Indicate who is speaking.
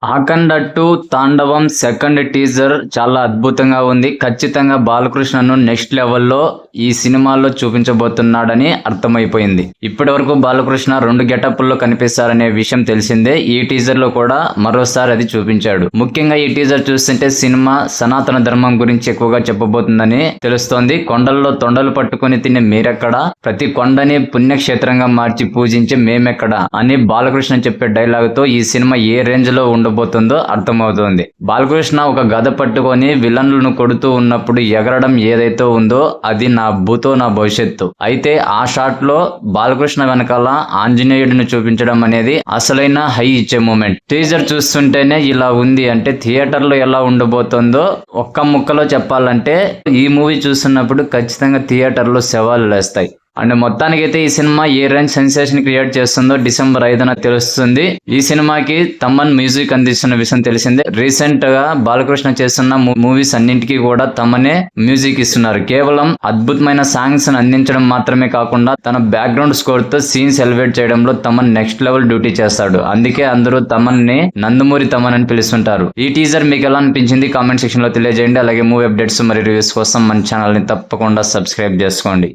Speaker 1: అఖండ 2 తాండవం second teaser చాలా అద్భుతంగా ఉంది. ఖచ్చితంగా బాలకృష్ణను నెక్స్ట్ లెవెల్లో ఈ సినిమాలో చూపించబోతున్నాడని అర్థమైపోయింది. ఇప్పటి వరకు బాలకృష్ణ 2 గెటప్ల్లో కనిపిస్తారనే విషయం తెలిసిందే. ఈ టీజర్ లో కూడా మరోసారి అది చూపించాడు. ముఖ్యంగా ఈ టీజర్ చూస్తుంటే సినిమా సనాతన ధర్మం గురించి ఎక్కువగా చెప్పబోతుందని తెలుస్తోంది. కొండల్లో తొండలు పట్టుకుని తినే మీరెక్కడ, ప్రతి కొండని పుణ్యక్షేత్రంగా మార్చి పూజించే మేమెక్కడ అని బాలకృష్ణ చెప్పే డైలాగ్ తో ఈ సినిమా ఏ రేంజ్ లో ఉండబోతుందో అర్థమవుతోంది. బాలకృష్ణ ఒక గద పట్టుకొని విలన్లను కొడుతూ ఉన్నప్పుడు ఎగరడం ఏదైతే ఉందో అది నా భూతో నా భవిష్యత్తు. అయితే ఆ షాట్ లో బాలకృష్ణ వెనకాల ఆంజనేయుడిని చూపించడం అనేది అసలైన హై ఇచ్చే మూమెంట్. టీజర్ చూస్తుంటేనే ఇలా ఉంది అంటే థియేటర్ లో ఎలా ఉండబోతుందో ఒక్క ముక్కలో చెప్పాలంటే ఈ మూవీ చూస్తున్నప్పుడు ఖచ్చితంగా థియేటర్ లో శవాలు లేస్తాయి. అండ్ మొత్తానికైతే ఈ సినిమా ఏ రేంజ్ సెన్సేషన్ క్రియేట్ చేస్తుందో డిసెంబర్ 5న తెలుస్తుంది. ఈ సినిమాకి తమన్ మ్యూజిక్ అందిస్తున్న విషయం తెలిసిందే. రీసెంట్ గా బాలకృష్ణ చేస్తున్న మూవీస్ అన్నింటికి కూడా తమనే మ్యూజిక్ ఇస్తున్నారు. కేవలం అద్భుతమైన సాంగ్స్ అందించడం మాత్రమే కాకుండా తన బ్యాక్గ్రౌండ్ స్కోర్ తో సీన్స్ ఎలివేట్ చేయడంలో తమన్ నెక్స్ట్ లెవెల్ డ్యూటీ చేస్తాడు. అందుకే అందరూ తమన్ ని నందమూరి తమన్ అని పిలుస్తుంటారు. ఈ టీజర్ మీకు ఎలా అనిపించింది కామెంట్ సెక్షన్ లో తెలియజేయండి. అలాగే మూవీ అప్డేట్స్ మరియు రివ్యూస్ కోసం మన ఛానల్ ని తప్పకుండా సబ్స్క్రైబ్ చేసుకోండి.